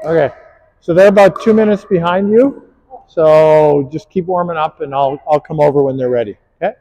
Okay, so they're about 2 minutes behind you. So just keep warming up, and I'll come over when they're ready. Okay.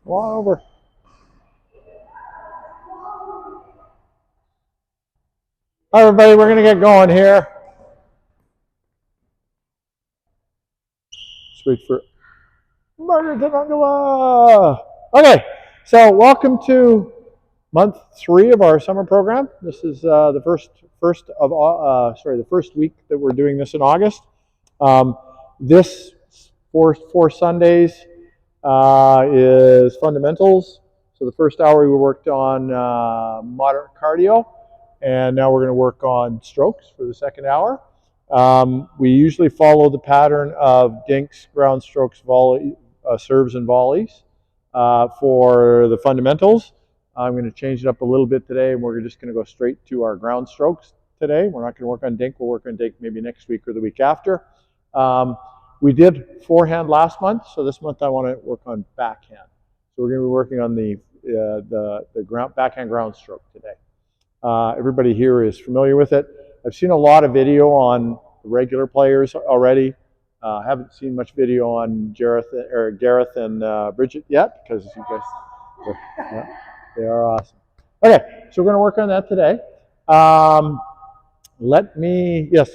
Come on over. Hi, everybody. We're gonna get going here. Just wait for Margaret Angela. Okay, so welcome to month 3 of our summer program. This is the first week that we're doing this in August. This four Sundays is fundamentals. So the first hour we worked on moderate cardio, and now we're going to work on strokes for the second hour. We usually follow the pattern of dinks, ground strokes, volley, serves, and volleys for the fundamentals. I'm going to change it up a little bit today, and we're just going to go straight to our ground strokes today. We're not going to work on dink. We'll work on dink maybe next week or the week after. We did forehand last month, so this month I want to work on backhand. So we're going to be working on the backhand ground stroke today. Everybody here is familiar with it. I've seen a lot of video on the regular players already. Haven't seen much video on Gareth and Bridget yet, because you guys, they are awesome. Okay, so we're going to work on that today. Yes.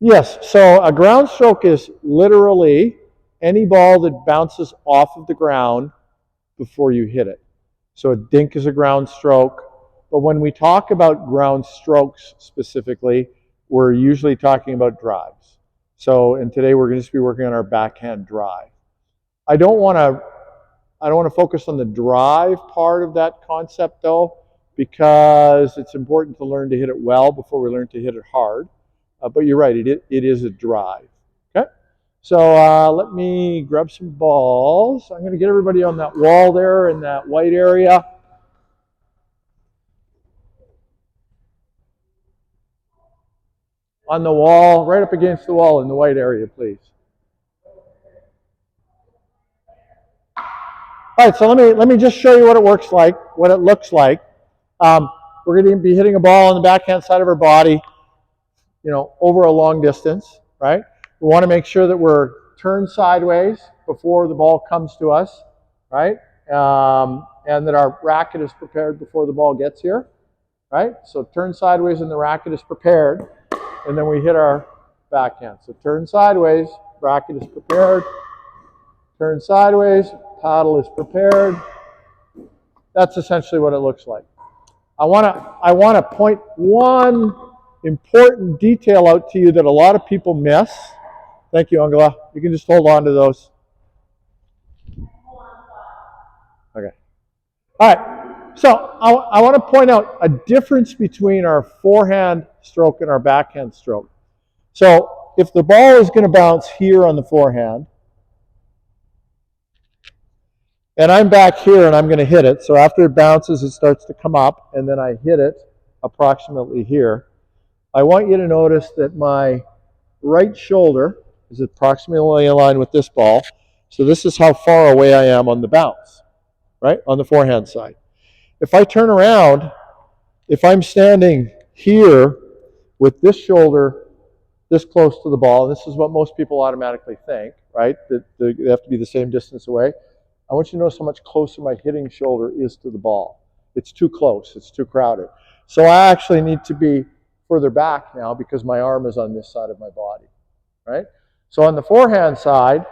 Yes, so a ground stroke is literally any ball that bounces off of the ground before you hit it. So a dink is a ground stroke. But when we talk about ground strokes specifically, we're usually talking about drives. So, and today we're going to just be working on our backhand drive. I don't want to focus on the drive part of that concept though, because it's important to learn to hit it well before we learn to hit it hard. But you're right, it is a drive. Okay? So let me grab some balls. I'm going to get everybody on that wall there in that white area. On the wall, right up against the wall in the white area, please. All right, so let me just show you what it works like, what it looks like. We're going to be hitting a ball on the backhand side of our body, over a long distance, right? We want to make sure that we're turned sideways before the ball comes to us, right? And that our racket is prepared before the ball gets here, right? So turn sideways and the racket is prepared, and then we hit our backhand. So turn sideways, racket is prepared, turn sideways, paddle is prepared. That's essentially what it looks like. I want to point one important detail out to you that a lot of people miss. Thank you, Angela. You can just hold on to those. Okay. All right. So I want to point out a difference between our forehand stroke and our backhand stroke. So if the ball is going to bounce here on the forehand, and I'm back here and I'm going to hit it, so after it bounces, it starts to come up, and then I hit it approximately here. I want you to notice that my right shoulder is approximately in line with this ball. So this is how far away I am on the bounce, right, on the forehand side. If I turn around, if I'm standing here with this shoulder this close to the ball, and this is what most people automatically think, right, that they have to be the same distance away, I want you to notice how much closer my hitting shoulder is to the ball. It's too close. It's too crowded. So I actually need to be further back now because my arm is on this side of my body, right? So on the forehand side,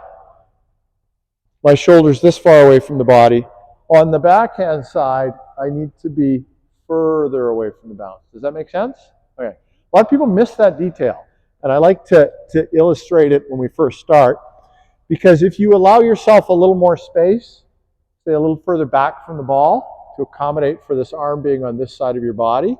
my shoulder's this far away from the body. On the backhand side, I need to be further away from the bounce. Does that make sense? Okay. A lot of people miss that detail, and I like to illustrate it when we first start, because if you allow yourself a little more space, say a little further back from the ball to accommodate for this arm being on this side of your body,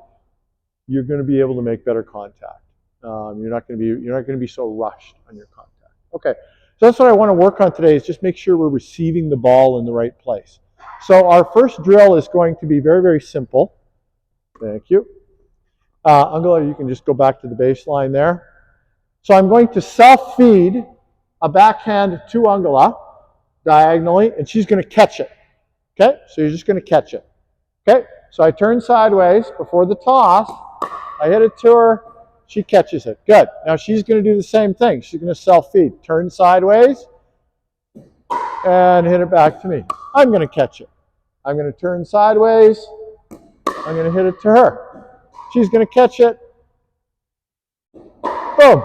you're going to be able to make better contact. You're not going to be so rushed on your contact. Okay, so that's what I want to work on today, is just make sure we're receiving the ball in the right place. So our first drill is going to be very, very simple. Thank you. Angela, you can just go back to the baseline there. So I'm going to self-feed a backhand to Angela diagonally, and she's going to catch it. Okay, so you're just going to catch it. Okay, so I turn sideways before the toss. I hit it to her. She catches it. Good. Now she's going to do the same thing. She's going to self-feed. Turn sideways and hit it back to me. I'm going to catch it. I'm going to turn sideways. I'm going to hit it to her. She's going to catch it. Boom.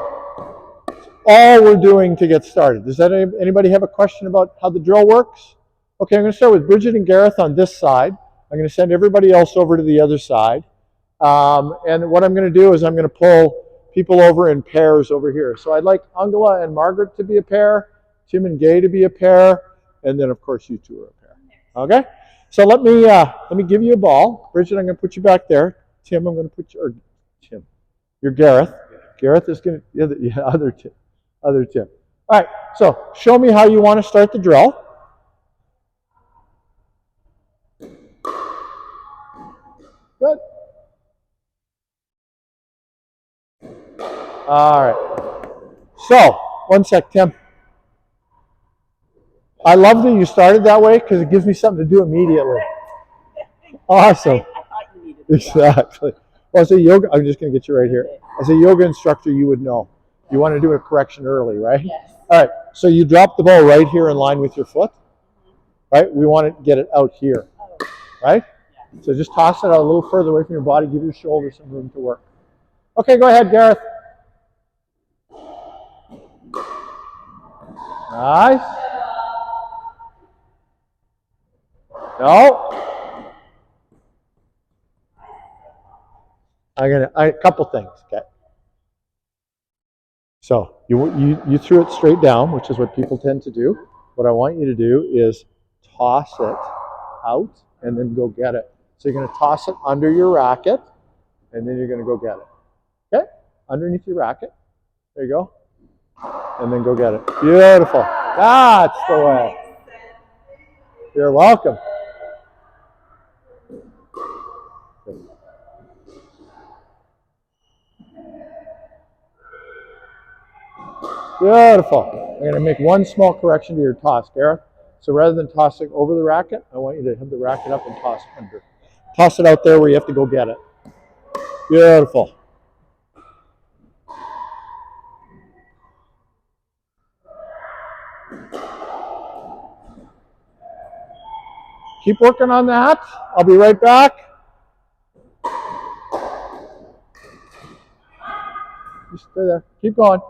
All we're doing to get started. Does anybody have a question about how the drill works? Okay, I'm going to start with Bridget and Gareth on this side. I'm going to send everybody else over to the other side. And what I'm going to do is I'm going to pull people over in pairs over here. So I'd like Angela and Margaret to be a pair, Tim and Gay to be a pair, and then of course you two are a pair. Okay? So let me give you a ball. Bridget, I'm going to put you back there. Tim, I'm going to put you, or Tim, you're Gareth. Gareth is going to, other Tim. All right, so show me how you want to start the drill. Good. All right. So, one sec, Tim. I love that you started that way because it gives me something to do immediately. Awesome. Exactly. Well, as a yoga, I'm just going to get you right here. As a yoga instructor, you would know. You want to do a correction early, right? Yes. All right. So you drop the ball right here in line with your foot, right? We want to get it out here, right? So just toss it out a little further away from your body. Give your shoulders some room to work. Okay, go ahead, Gareth. Nice. No. A couple things, okay? So you threw it straight down, which is what people tend to do. What I want you to do is toss it out and then go get it. So you're going to toss it under your racket, and then you're going to go get it. Okay? Underneath your racket. There you go. And then go get it. Beautiful. That's the way. You're welcome. Beautiful. I'm going to make one small correction to your toss, Gareth. So rather than tossing over the racket, I want you to have the racket up and toss under. Toss it out there where you have to go get it. Beautiful. Keep working on that. I'll be right back. Just stay there. Keep going.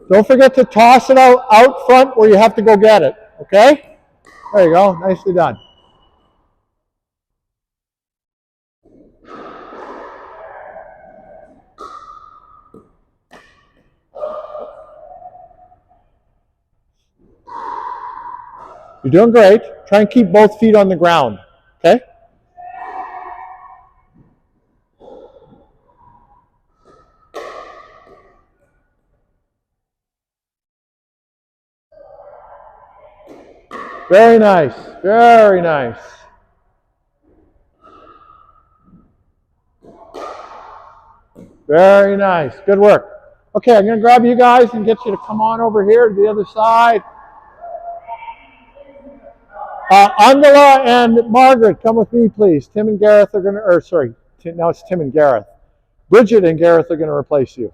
Don't forget to toss it out front where you have to go get it. Okay? There you go. Nicely done. You're doing great. Try and keep both feet on the ground. Okay? Very nice. Very nice. Very nice. Good work. Okay, I'm going to grab you guys and get you to come on over here to the other side. Angela and Margaret, come with me, please. Tim and Gareth are going to, or sorry, now it's Tim and Gareth. Bridget and Gareth are going to replace you.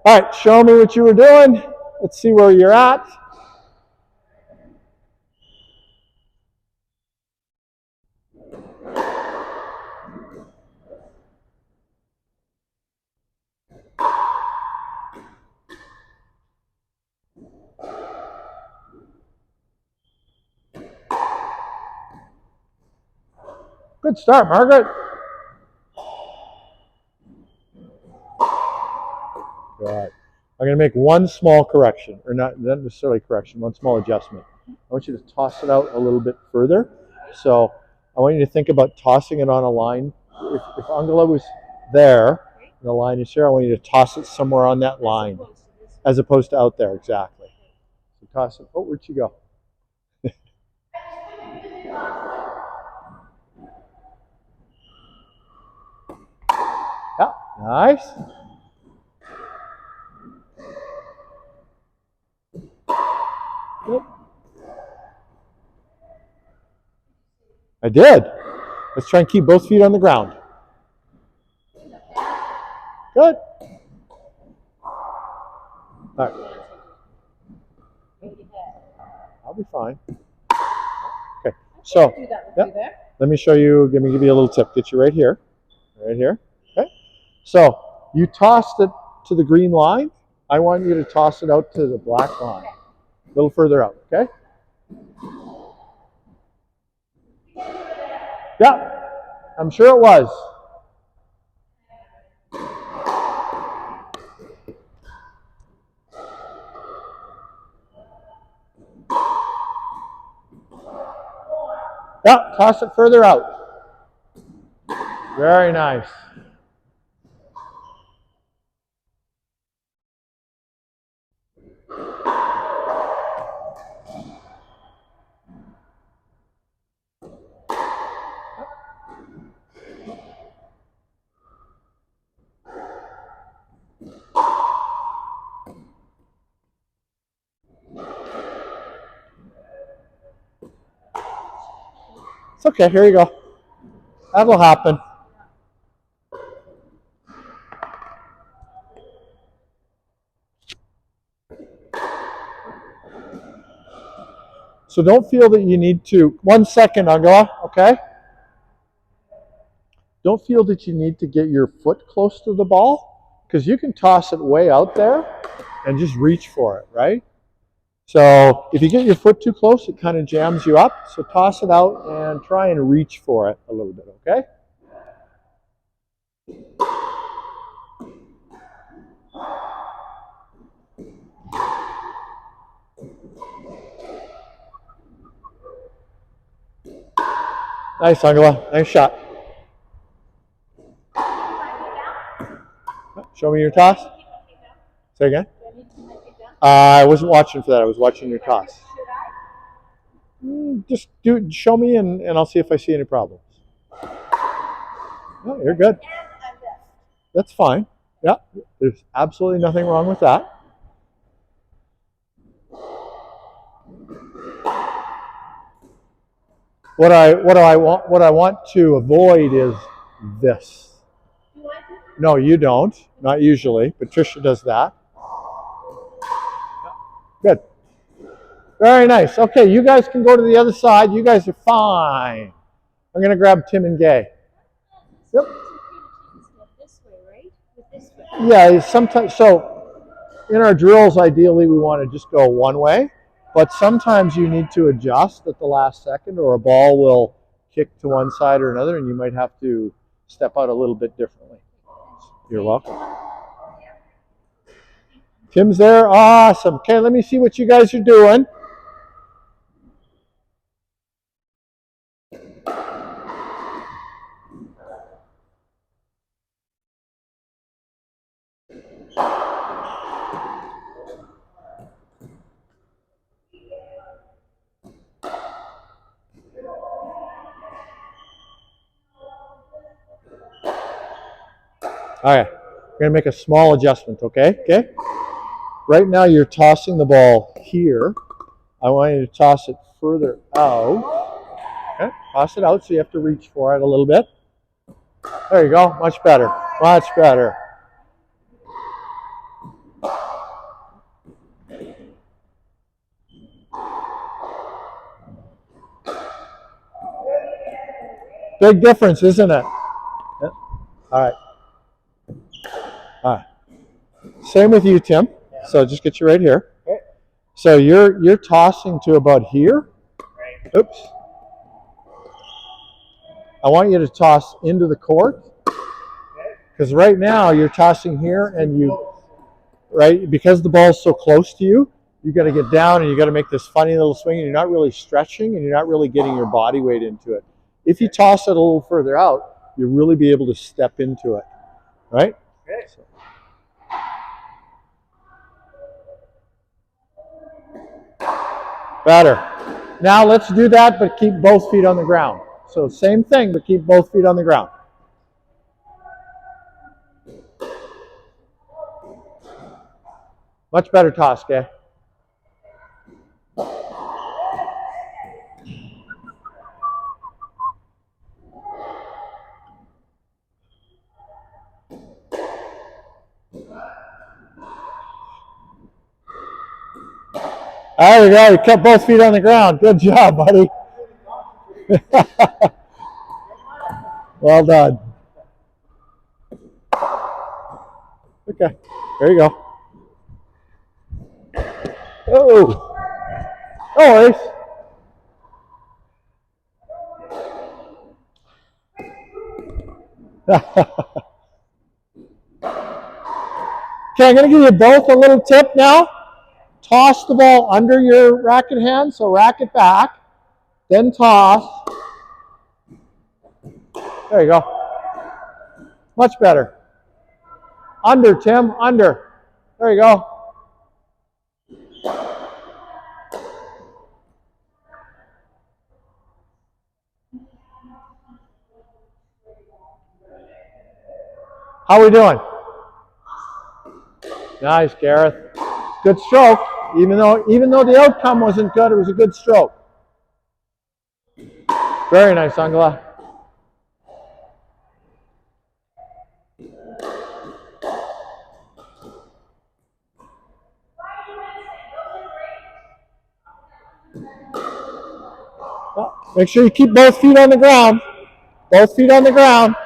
All right, show me what you were doing. Let's see where you're at. Good start, Margaret. Good. I'm going to make one small correction, or not necessarily correction, one small adjustment. I want you to toss it out a little bit further. So I want you to think about tossing it on a line. If Angela was there, and the line is here, I want you to toss it somewhere on that line, as opposed to out there, exactly. So toss it. Oh, where'd she go? Yeah, nice. Good. I did. Let's try and keep both feet on the ground. Good. All right. I'll be fine. Okay. So, yeah, let me show you. Let me give you a little tip. Get you right here. Right here. Okay. So you tossed it to the green line. I want you to toss it out to the black line. A little further out. Okay. Yeah. I'm sure it was. Yeah. Toss it further out. Very nice. It's okay. Here you go. That will happen. So don't feel that you need to. 1 second, Angela. Okay. Don't feel that you need to get your foot close to the ball, because you can toss it way out there and just reach for it, right? So if you get your foot too close, it kind of jams you up. So toss it out and try and reach for it a little bit, okay? Nice, Angela. Nice shot. Show me your toss. Say again. I wasn't watching for that. I was watching your toss. Just show me, and I'll see if I see any problems. Oh, you're good. That's fine. Yeah, there's absolutely nothing wrong with that. What I want to avoid is this. No, you don't. Not usually. Patricia does that. Good. Very nice. Okay, you guys can go to the other side. You guys are fine. I'm going to grab Tim and Gay. Yep. Yeah, sometimes. So in our drills, ideally, we want to just go one way. But sometimes you need to adjust at the last second, or a ball will kick to one side or another, and you might have to step out a little bit differently. You're welcome. Tim's there. Awesome. Okay, let me see what you guys are doing. All right, we're going to make a small adjustment, okay? Okay. Right now you're tossing the ball here. I want you to toss it further out. Okay, toss it out so you have to reach for it a little bit. There you go, much better, much better. Big difference, isn't it? Yeah. All right. All right. Same with you, Tim. So just get you right here. So you're tossing to about here. Oops. I want you to toss into the court, because right now you're tossing here, and because the ball's so close to you, you got to get down and you got to make this funny little swing, and you're not really stretching and you're not really getting your body weight into it. If you toss it a little further out, you'll really be able to step into it, right? So. Better. Now let's do that, but keep both feet on the ground. So same thing, but keep both feet on the ground. Much better toss, okay? There we go. You kept both feet on the ground. Good job, buddy. Well done. Okay. There you go. Oh. No worries. Okay, I'm going to give you both a little tip now. Toss the ball under your racket hand, so rack it back, then toss. There you go. Much better. Under, Tim, under. There you go. How are we doing? Nice, Gareth. Good stroke. Even though the outcome wasn't good, it was a good stroke. Very nice, Angela. Make sure you keep both feet on the ground. Both feet on the ground.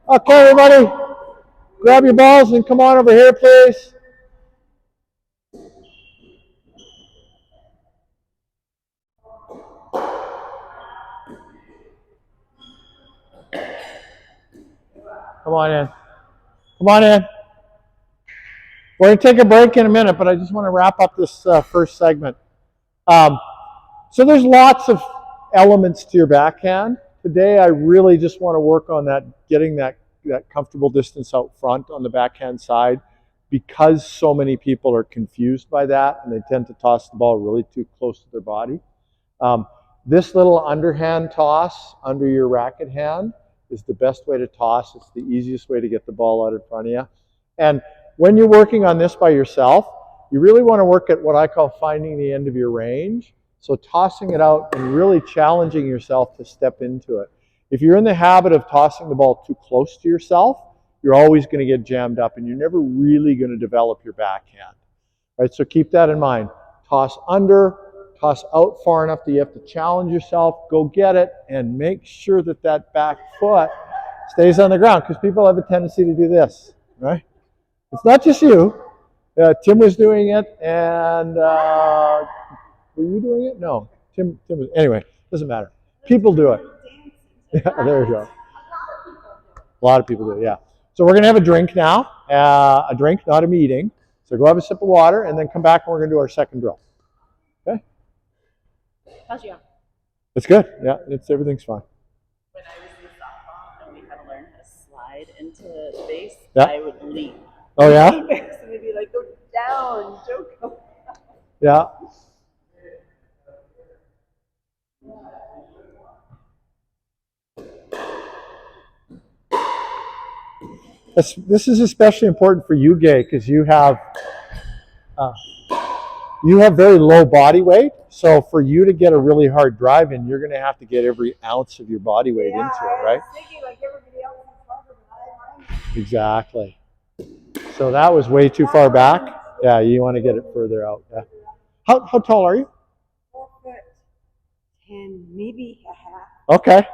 Okay, everybody, grab your balls and come on over here, please. Come on in. Come on in. We're going to take a break in a minute, but I just want to wrap up this first segment. So there's lots of elements to your backhand. Today I really just want to work on that, getting that comfortable distance out front on the backhand side, because so many people are confused by that and they tend to toss the ball really too close to their body. This little underhand toss under your racket hand is the best way to toss. It's the easiest way to get the ball out in front of you. And when you're working on this by yourself, you really want to work at what I call finding the end of your range. So tossing it out and really challenging yourself to step into it. If you're in the habit of tossing the ball too close to yourself, you're always going to get jammed up and you're never really going to develop your backhand. Right? So keep that in mind. Toss under, toss out far enough that you have to challenge yourself, go get it, and make sure that that back foot stays on the ground, because people have a tendency to do this, right? It's not just you. Tim was doing it, and were you doing it? No. Tim was, anyway, doesn't matter. People do it. Yeah, there you go. A lot of people do it, yeah. So we're going to have a drink now. A drink, not a meeting. So go have a sip of water, and then come back, and we're going to do our second drill. Okay? How's you? It's good. Yeah, everything's fine. When I was in softball and we had to learn how to slide into the base, yeah. I would leap. Oh, yeah? And they'd be like, go down, don't go down. Yeah. This is especially important for you, Gay, because you have very low body weight. So for you to get a really hard drive in, you're going to have to get every ounce of your body weight into it, right? Thinking like everybody else is harder than I am. Exactly. So that was way too far back. Yeah, you want to get it further out. Yeah. How tall are you? 4'10", maybe a half. Okay.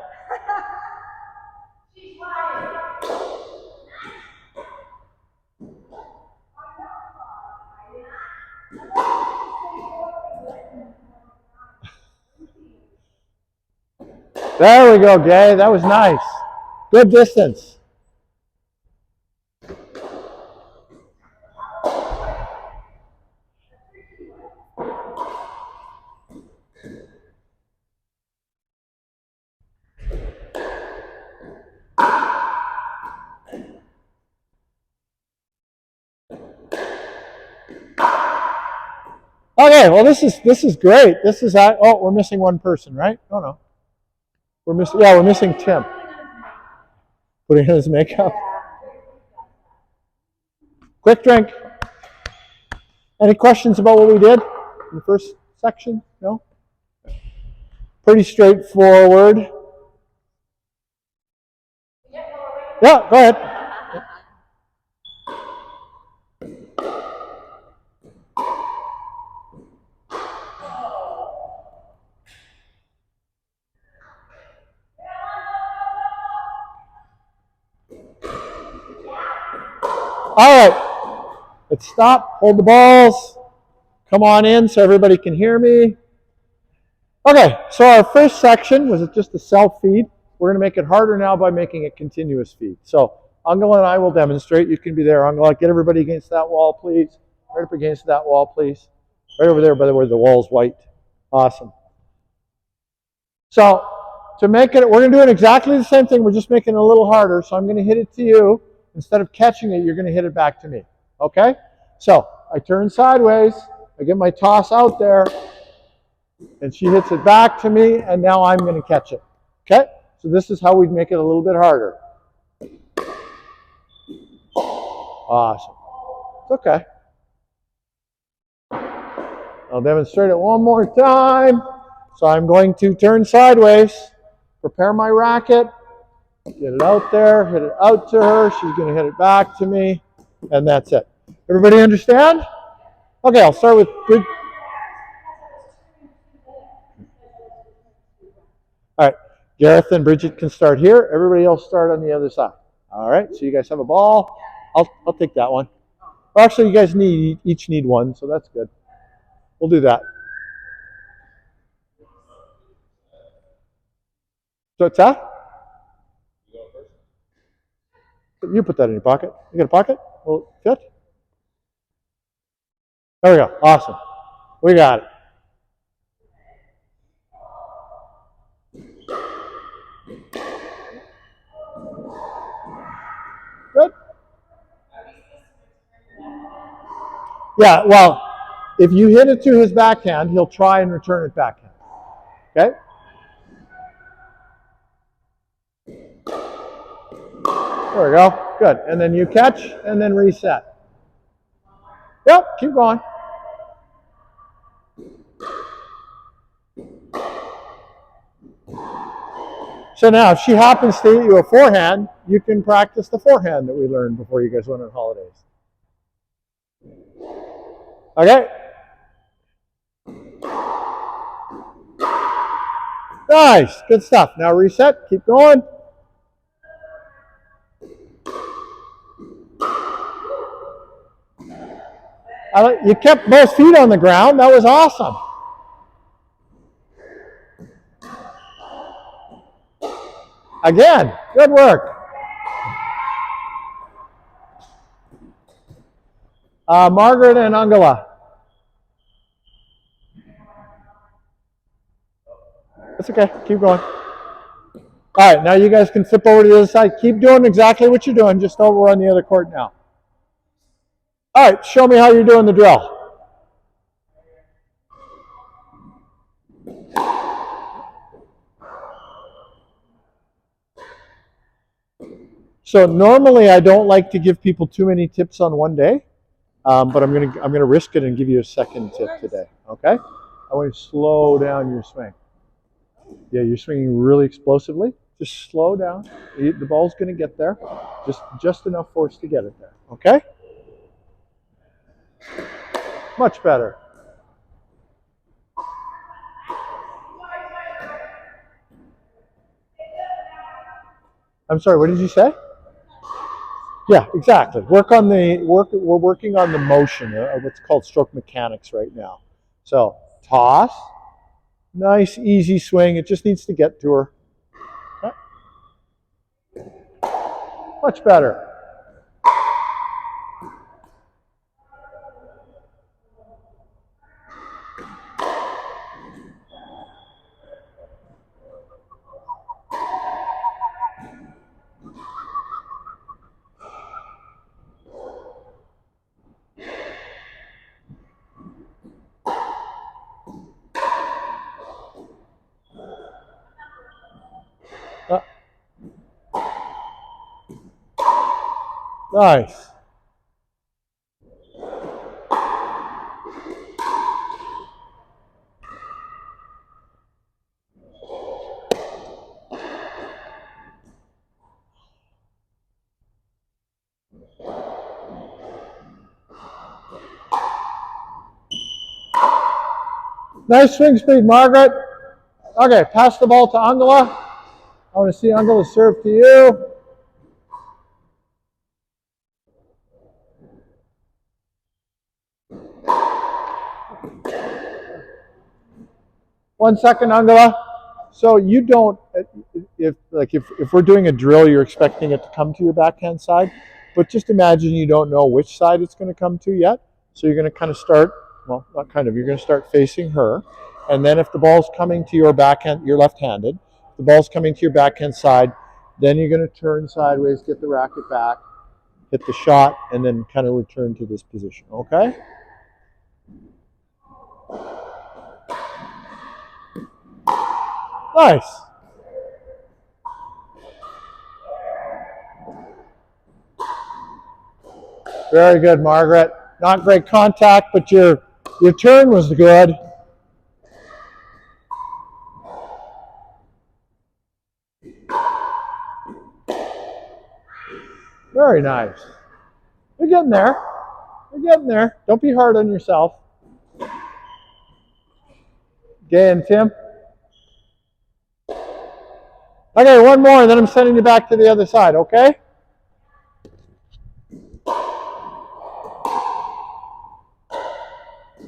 There we go, Gay. That was nice. Good distance. Okay, well this is great. This is we're missing one person, right? Oh no. We're missing Tim. Putting on his makeup. Quick drink. Any questions about what we did in the first section? No? Pretty straightforward. Yeah, go ahead. All right. Let's stop. Hold the balls. Come on in so everybody can hear me. Okay, so our first section was just a self-feed. We're going to make it harder now by making it continuous feed. So Angela and I will demonstrate. You can be there. Angela, get everybody against that wall, please. Right up against that wall, please. Right over there, by the way, the wall's white. Awesome. So to make it, we're going to do it exactly the same thing. We're just making it a little harder. So I'm going to hit it to you. Instead of catching it, you're going to hit it back to me. Okay? So I turn sideways. I get my toss out there. And she hits it back to me, and now I'm going to catch it. Okay? So this is how we make it a little bit harder. Awesome. It's okay. I'll demonstrate it one more time. So I'm going to turn sideways, prepare my racket, get it out there, hit it out to her. She's going to hit it back to me, and that's it. Everybody understand? Okay, I'll start with good. All right, Gareth and Bridget can start here. Everybody else start on the other side. All right, so you guys have a ball. I'll take that one. Well, actually, you guys each need one, so that's good. We'll do that. So what's that? You put that in your pocket. You got a pocket? Will it fit? There we go. Awesome. We got it. Good. Yeah, well, if you hit it to his backhand, he'll try and return it backhand. Okay? There we go. Good. And then you catch and then reset. Yep, keep going. So now, if she happens to hit you a forehand, you can practice the forehand that we learned before you guys went on holidays. Okay? Nice. Good stuff. Now reset. Keep going. You kept both feet on the ground. That was awesome. Again, good work. Margaret and Angela. That's okay. Keep going. All right, now you guys can flip over to the other side. Keep doing exactly what you're doing, just over on the other court now. All right, show me how you're doing the drill. So normally I don't like to give people too many tips on one day, but I'm gonna risk it and give you a second tip today. Okay? I want you to slow down your swing. Yeah, you're swinging really explosively. Just slow down. The ball's gonna get there. Just enough force to get it there. Okay? Much better. I'm sorry. What did you say? Yeah, exactly. We're working on the motion, what's called stroke mechanics right now. So toss, nice easy swing. It just needs to get to her. Okay. Much better. Nice. Nice swing speed, Margaret. Okay, pass the ball to Angela. I want to see Angela serve to you. One second, Angela. So you don't, if we're doing a drill, you're expecting it to come to your backhand side, but just imagine you don't know which side it's going to come to yet. So you're going to kind of start, well, not kind of, you're going to start facing her, and then if the ball's coming to your backhand, you're left-handed. If the ball's coming to your backhand side, then you're going to turn sideways, get the racket back, hit the shot, and then kind of return to this position. Okay? Nice. Very good, Margaret. Not great contact, but your turn was good. Very nice. You're getting there. You're getting there. Don't be hard on yourself. Okay, and Tim? Okay, one more, and then I'm sending you back to the other side, okay?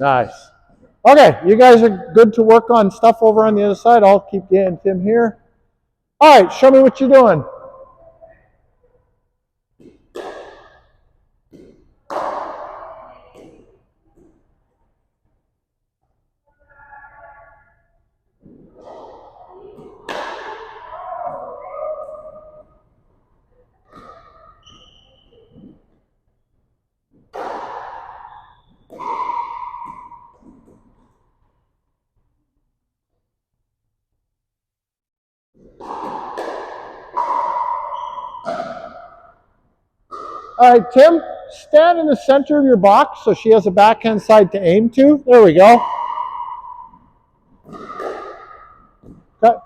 Nice. Okay, you guys are good to work on stuff over on the other side. I'll keep getting Tim here. All right, show me what you're doing. All right, Tim, stand in the center of your box so she has a backhand side to aim to. There we go. Okay.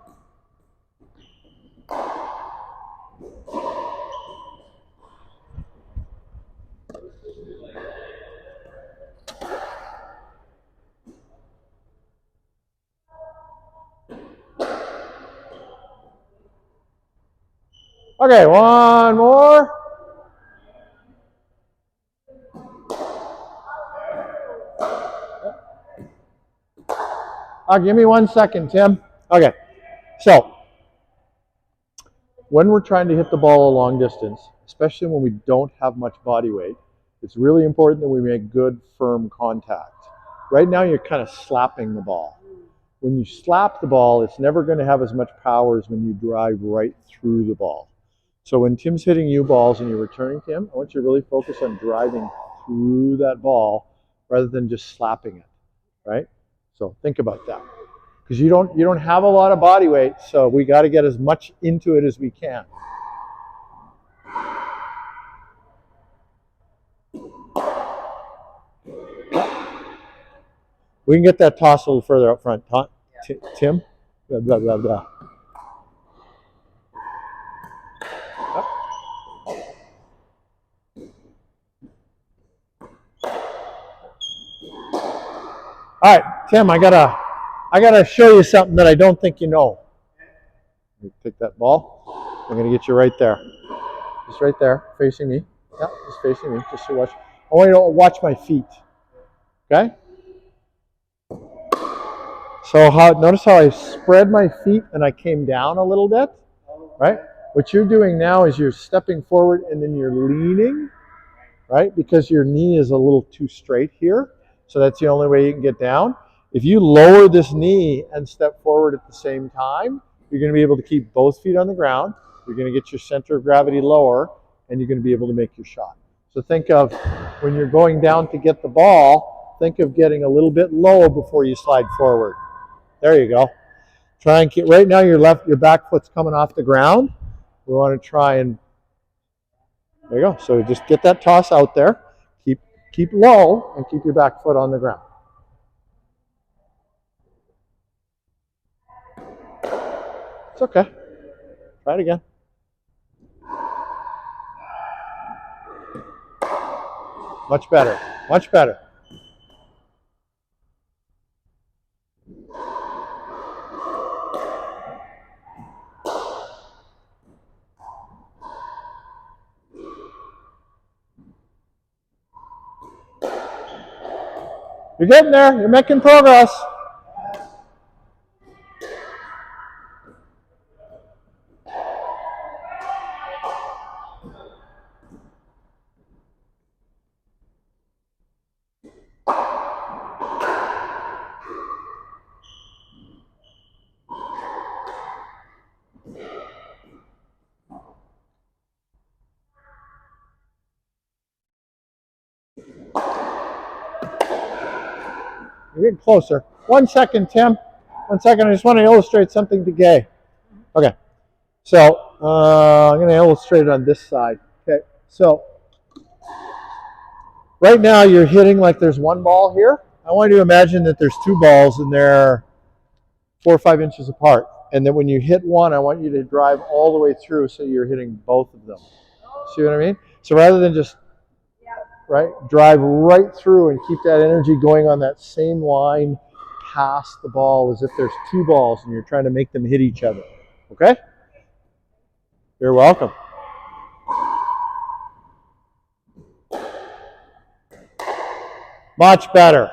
Okay, one more. Give me 1 second, Tim. Okay, so when we're trying to hit the ball a long distance, especially when we don't have much body weight, it's really important that we make good, firm contact. Right now, you're kind of slapping the ball. When you slap the ball, it's never going to have as much power as when you drive right through the ball. So when Tim's hitting you balls and you're returning Tim, I want you to really focus on driving through that ball rather than just slapping it, right? So think about that. Because you don't have a lot of body weight, so we got to get as much into it as we can. We can get that toss a little further up front. Tim? Blah, blah, blah, blah. All right, Tim, I gotta show you something that I don't think you know. Take that ball. I'm gonna get you right there. Just right there, facing me. Yeah, just facing me. Just so watch. I want you to watch my feet. Okay? So notice how I spread my feet and I came down a little bit, right? What you're doing now is you're stepping forward and then you're leaning, right? Because your knee is a little too straight here. So that's the only way you can get down. If you lower this knee and step forward at the same time, you're going to be able to keep both feet on the ground. You're going to get your center of gravity lower and you're going to be able to make your shot. So think of when you're going down to get the ball, think of getting a little bit low before you slide forward. There you go. Try and keep, right now your back foot's coming off the ground. We want to try and, there you go. So just get that toss out there. Keep low and keep your back foot on the ground. It's okay. Try it again. Much better. Much better. You're getting there. You're making progress. You're getting closer. 1 second, Tim. 1 second. I just want to illustrate something to Gay. Okay. So I'm going to illustrate it on this side. Okay. So right now you're hitting like there's one ball here. I want you to imagine that there's two balls and they're 4 or 5 inches apart. And then when you hit one, I want you to drive all the way through so you're hitting both of them. See what I mean? So rather than just drive right through and keep that energy going on that same line past the ball as if there's two balls and you're trying to make them hit each other. Okay? You're welcome. Much better.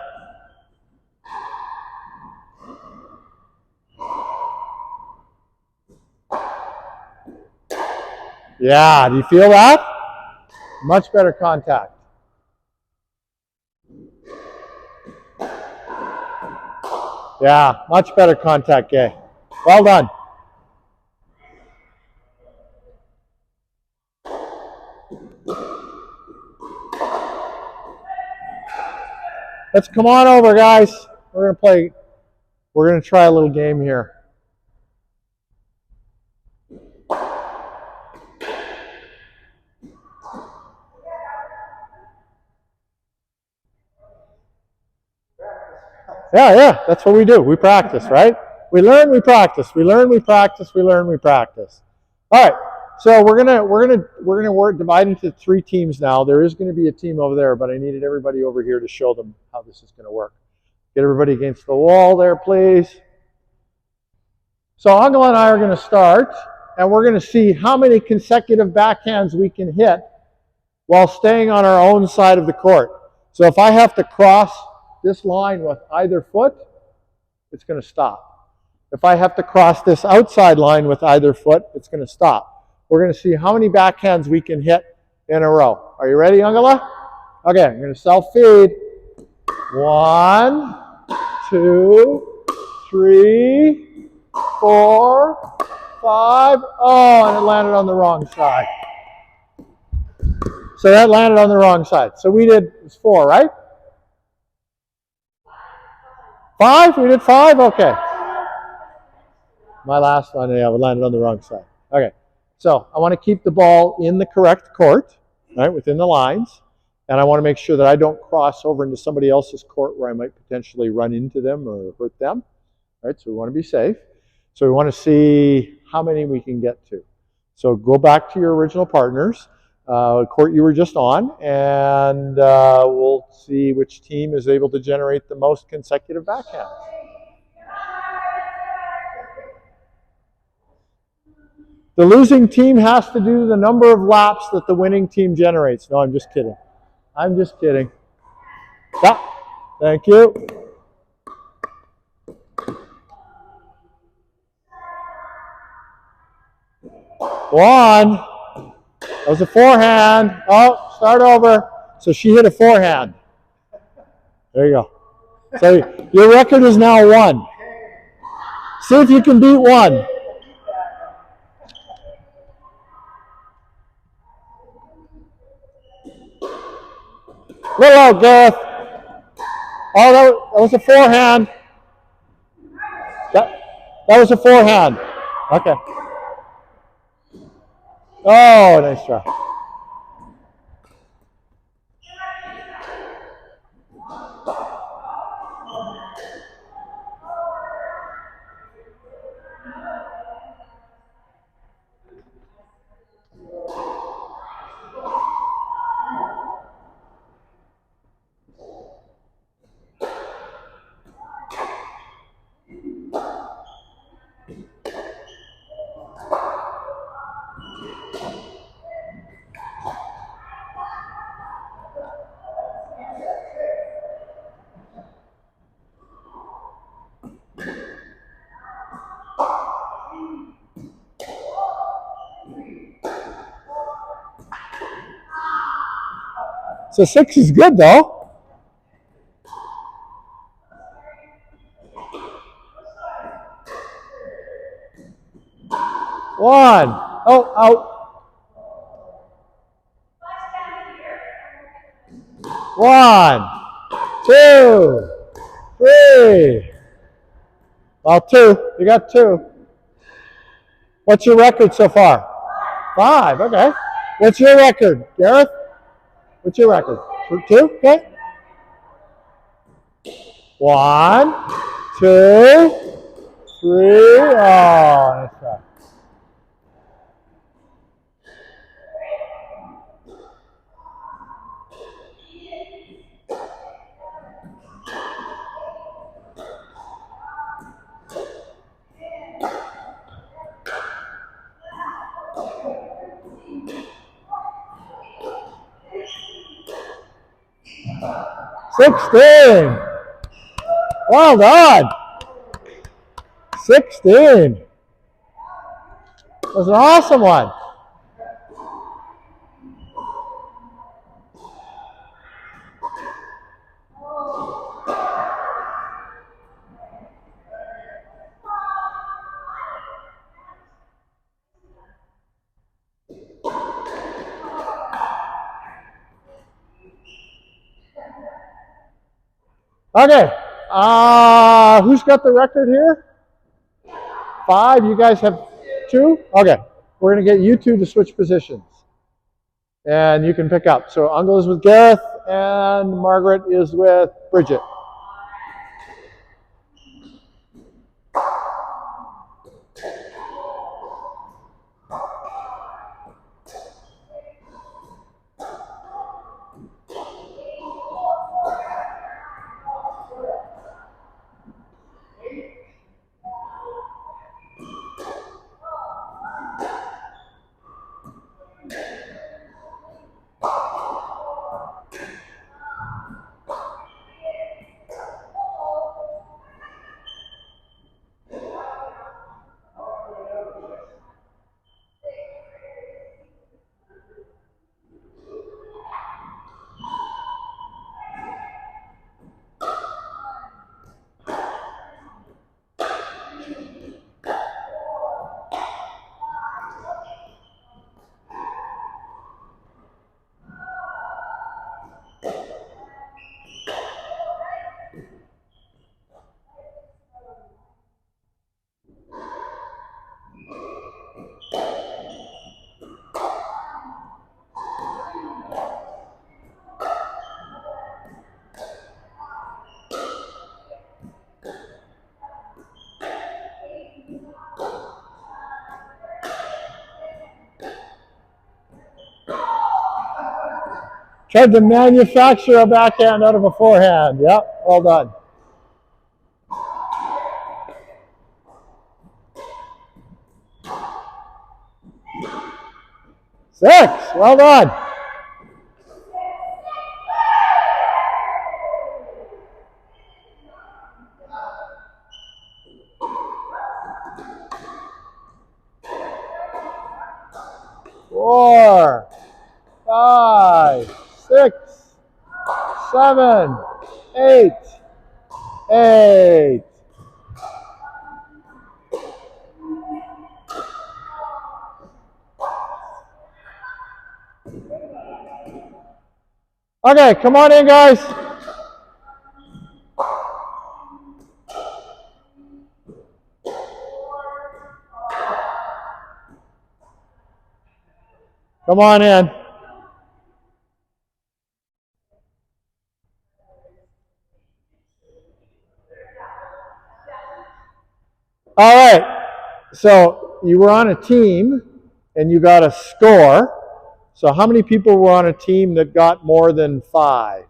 Yeah, do you feel that? Much better contact. Yeah, much better contact, Gay. Well done. Let's come on over, guys. We're going to try a little game here. Yeah, that's what we do. We practice, right? We learn, we practice. We learn, we practice. We learn, we practice. All right. So we're gonna divide into 3 teams now. There is going to be a team over there, but I needed everybody over here to show them how this is going to work. Get everybody against the wall there, please. So Angela and I are going to start, and we're going to see how many consecutive backhands we can hit while staying on our own side of the court. So if I have to cross this line with either foot, it's going to stop. If I have to cross this outside line with either foot, it's going to stop. We're going to see how many backhands we can hit in a row. Are you ready, Angela? Okay, I'm going to self-feed. 1, 2, 3, 4, 5. Oh, and it landed on the wrong side. So that landed on the wrong side. So we did 4, right? 5? We did 5? Okay. My last one, yeah, we landed on the wrong side. Okay. So I want to keep the ball in the correct court, right, within the lines. And I want to make sure that I don't cross over into somebody else's court where I might potentially run into them or hurt them. Right? So we want to be safe. So we want to see how many we can get to. So go back to your original partners, court you were just on, and we'll see which team is able to generate the most consecutive backhands. The losing team has to do the number of laps that the winning team generates. No, I'm just kidding. I'm just kidding. Yeah, thank you. One. That was a forehand. Oh, start over. So she hit a forehand. There you go. So your record is now 1. See if you can beat 1. Little out, Gareth. Oh, that was a forehand. That was a forehand. Okay. Oh, nice try. So 6 is good, though. One. Oh, out. 1, 2, 3. Well, 2. You got 2. What's your record so far? 5. Okay. What's your record, Gareth? What's your record? 2? Okay. 1, 2, 3. Oh, nice try. $16. Well done. 16. That was an awesome one. Okay. Who's got the record here? 5. You guys have 2? Okay. We're going to get you 2 to switch positions. And you can pick up. So Angela is with Gareth and Margaret is with Bridget. Tried to manufacture a backhand out of a forehand. Yep, well done. Six, well done. Four, 5, 6, 7, 8, 8. Okay, come on in, guys. Come on in. All right. So you were on a team and you got a score. So how many people were on a team that got more than 5?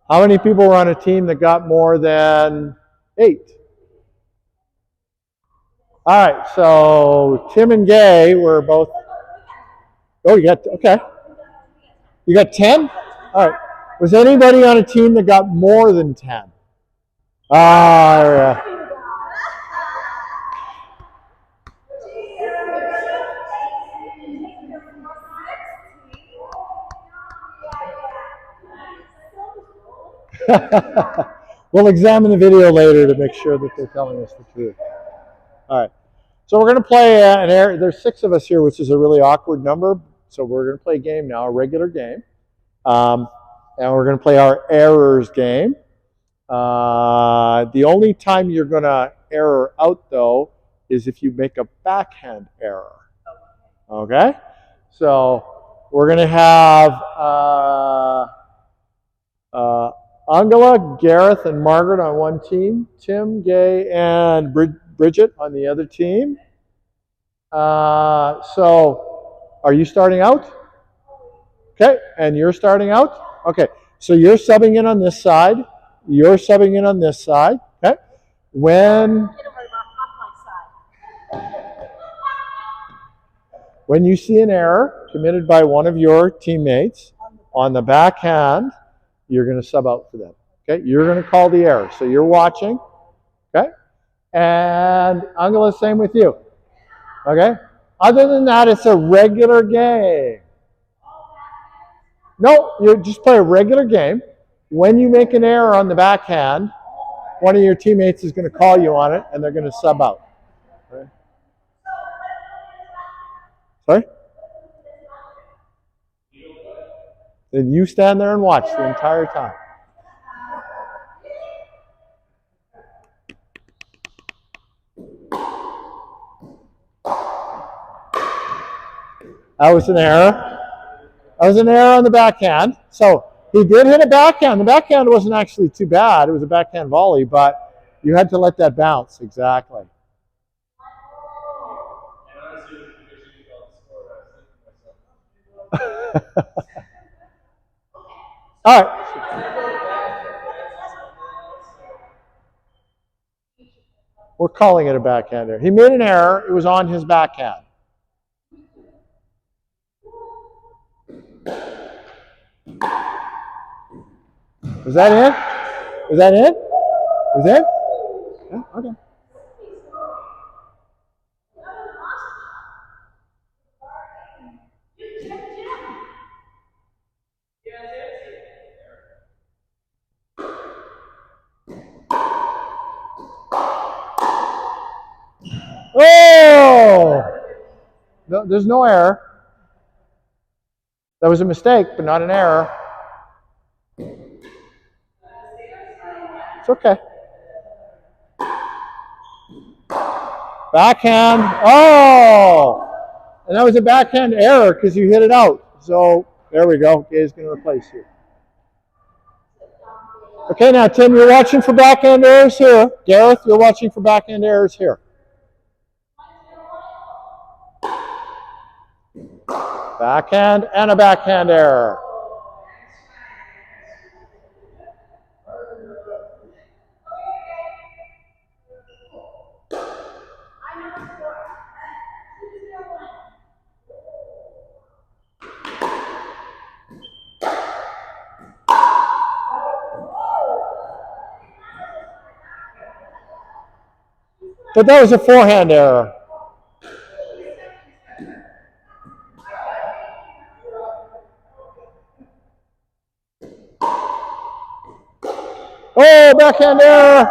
How many people were on a team that got more than 8? All right. So Tim and Gay were both. Oh, you got, okay. You got 10? All right. Was anybody on a team that got more than 10? Yeah. We'll examine the video later to make sure that they're telling us the truth. All right. So we're going to play an error. There's 6 of us here, which is a really awkward number. So we're going to play a game now, a regular game. And we're going to play our errors game. The only time you're going to error out, though, is if you make a backhand error. Okay? So we're going to have Angela, Gareth, and Margaret on one team. Tim, Gay, and Bridget on the other team. So are you starting out? Okay, and you're starting out? Okay, so you're subbing in on this side. You're subbing in on this side. Okay, when you see an error committed by one of your teammates on the backhand, you're going to sub out for them. Okay, you're going to call the error. So you're watching. Okay, and Angela, same with you. Okay, other than that, it's a regular game. No, you just play a regular game. When you make an error on the backhand, one of your teammates is going to call you on it, and they're going to sub out. Okay. Sorry? Then you stand there and watch the entire time. That was an error. That was an error on the backhand. So he did hit a backhand. The backhand wasn't actually too bad. It was a backhand volley, but you had to let that bounce. Exactly. All right. We're calling it a backhand error. He made an error. It was on his backhand. Was that it? Was that it? Was it? Yeah, okay. Oh! No, there's no error. That was a mistake, but not an error. It's okay. Backhand. Oh! And that was a backhand error because you hit it out. So there we go. Gay's going to replace you. Okay, now Tim, you're watching for backhand errors here. Gareth, you're watching for backhand errors here. Backhand and a backhand error. But that was a forehand error. Oh, backhand error.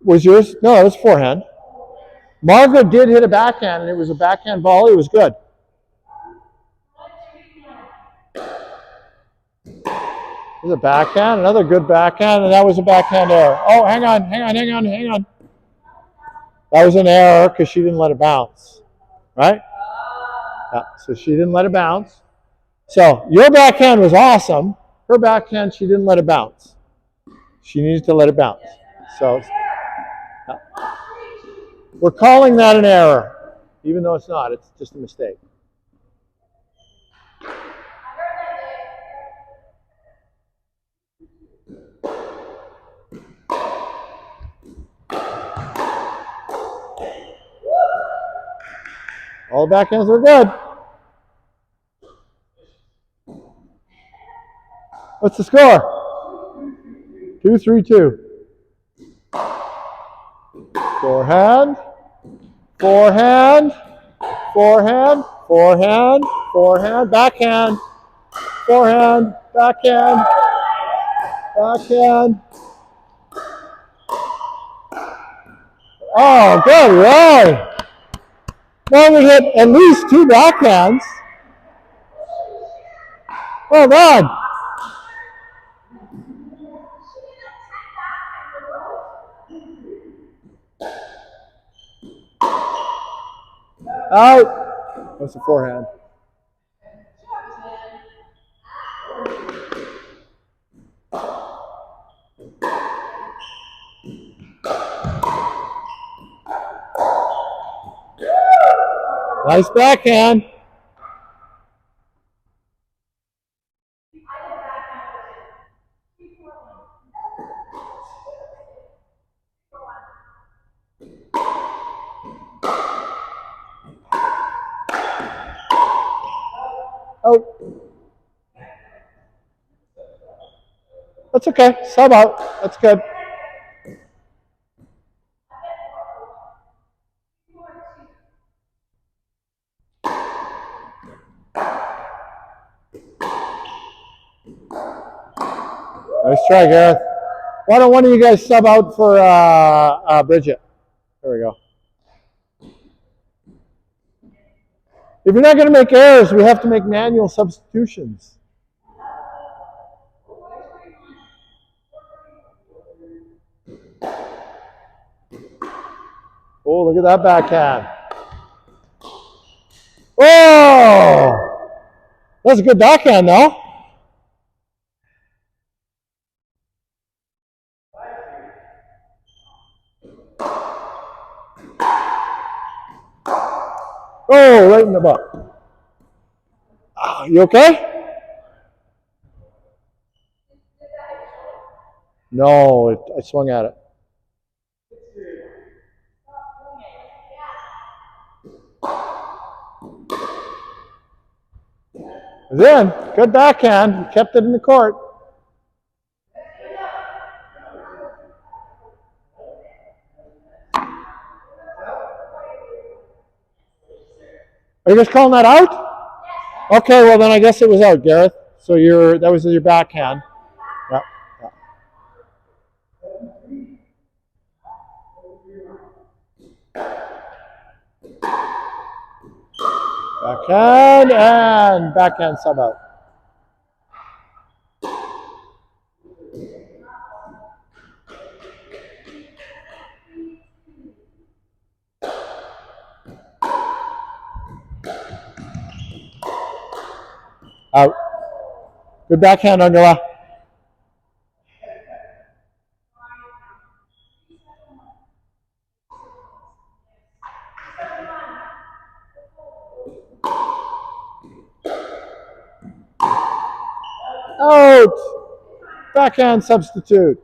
Was yours? No, it was forehand. Margaret did hit a backhand, and it was a backhand volley. It was good. It was a backhand, another good backhand, and that was a backhand error. Oh, hang on. That was an error because she didn't let it bounce, right? Yeah, so she didn't let it bounce. So your backhand was awesome. Her backhand, she didn't let it bounce. She needs to let it bounce. So yeah. We're calling that an error, even though it's not. It's just a mistake. All the backhands were good. What's the score? 2-3-2. Forehand, forehand, forehand, forehand, forehand, backhand, forehand, backhand, backhand. Oh, good, Roy. Now we hit at least 2 backhands. Well done. Out. That's a forehand. Nice backhand. Oh. That's okay. Sub out. That's good. Nice try, Gareth. Why don't one of you guys sub out for Bridget? There we go. If you're not going to make errors, we have to make manual substitutions. Oh, look at that backhand. Oh! That's a good backhand, though. Oh, right in the butt. You okay? No, I swung at it. It's in. Good backhand. You kept it in the court. Are you guys calling that out? Okay, well then I guess it was out, Gareth. So that was your backhand. Yep. Backhand and backhand sub out. Out. Good backhand on your left. Out. Backhand substitute.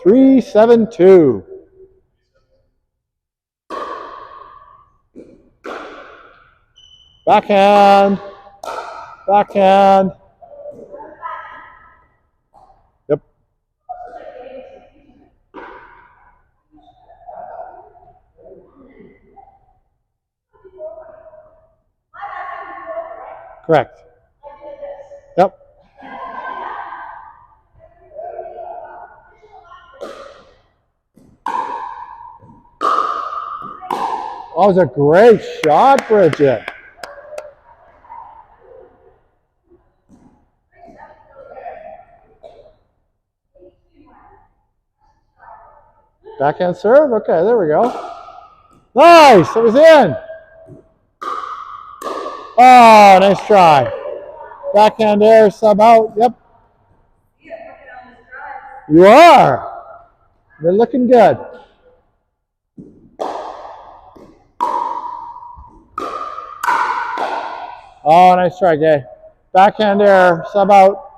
3-7-2. Backhand. Backhand. Yep. Correct. Yep. That was a great shot, Bridget. Backhand serve? Okay, there we go. Nice! It was in! Oh, nice try. Backhand air, sub out. Yep. You are. They're looking good. Oh, nice try, Gay. Backhand air, sub out.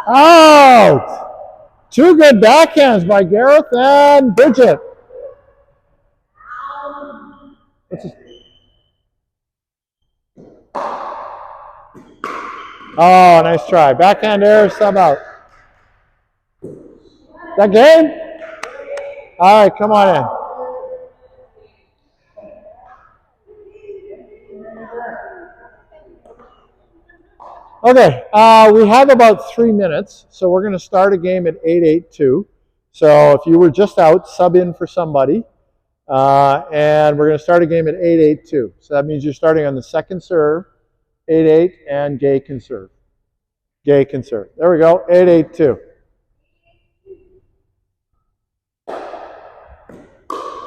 Out! Two good backhands by Gareth and Bridget. Oh, nice try. Backhand air, sub out. That game? All right, come on in. Okay, we have about 3 minutes, so we're going to start a game at 8-8-2. So if you were just out, sub in for somebody. And we're going to start a game at 8-8-2. So that means you're starting on the second serve, 8-8, and Gay can serve. Gay can serve. There we go, 8-8-2.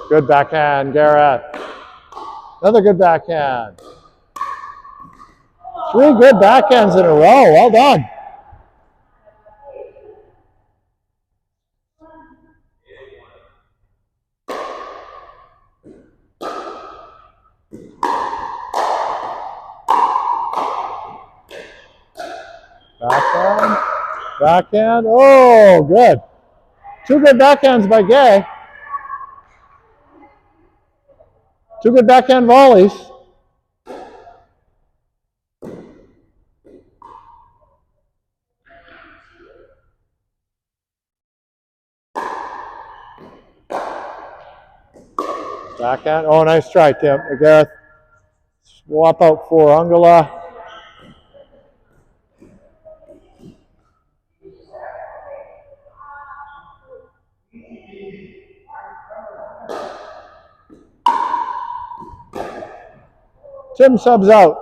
Good backhand, Garrett. Another good backhand. 3 good backhands in a row. Well done. Backhand. Backhand. Oh, good. 2 good backhands by Gay. 2 good backhand volleys. Backhand. Oh, nice try, Tim. Gareth. Swap out for Angela. Tim subs out.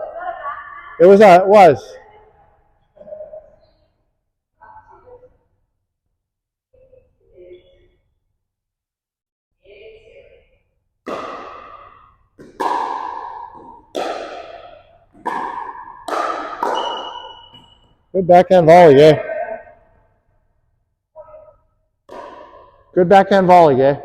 It was. Good backhand volley, yeah. Good backhand volley, yeah.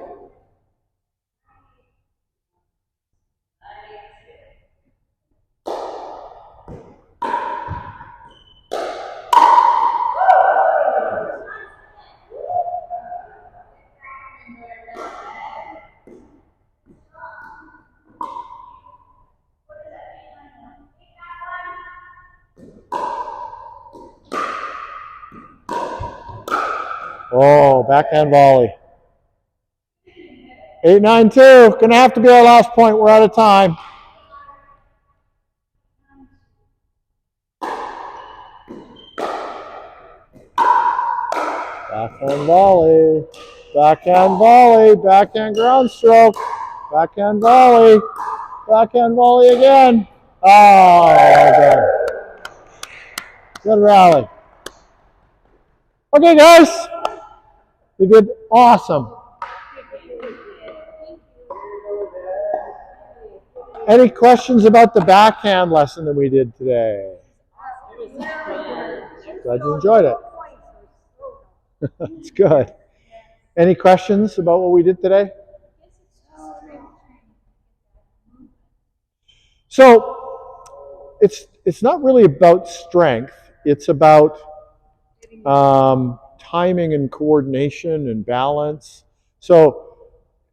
Oh, backhand volley. 8-9-2. Gonna have to be our last point. We're out of time. Backhand volley. Backhand volley. Backhand ground stroke. Backhand volley. Backhand volley again. Oh, well done. Good rally. Okay, guys. You did awesome. Any questions about the backhand lesson that we did today? Glad you enjoyed it. That's good. Any questions about what we did today? So it's not really about strength. It's about timing and coordination and balance. So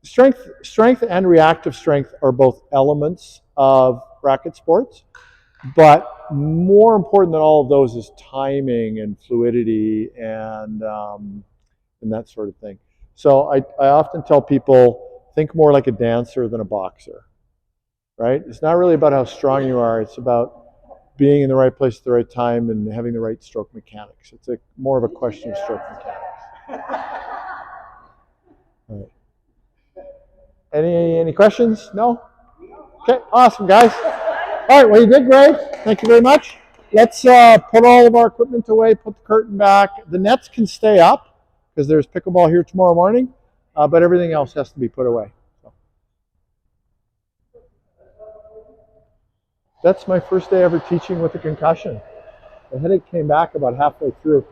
strength and reactive strength are both elements of racket sports, but more important than all of those is timing and fluidity and that sort of thing. So I often tell people, think more like a dancer than a boxer, right? It's not really about how strong you are. It's about being in the right place at the right time and having the right stroke mechanics. It's more of a question of stroke mechanics. All right. Any questions? No? Okay, awesome, guys. All right, well, you did great. Thank you very much. Let's put all of our equipment away, put the curtain back. The nets can stay up because there's pickleball here tomorrow morning, but everything else has to be put away. So. That's my first day ever teaching with a concussion. The headache came back about halfway through.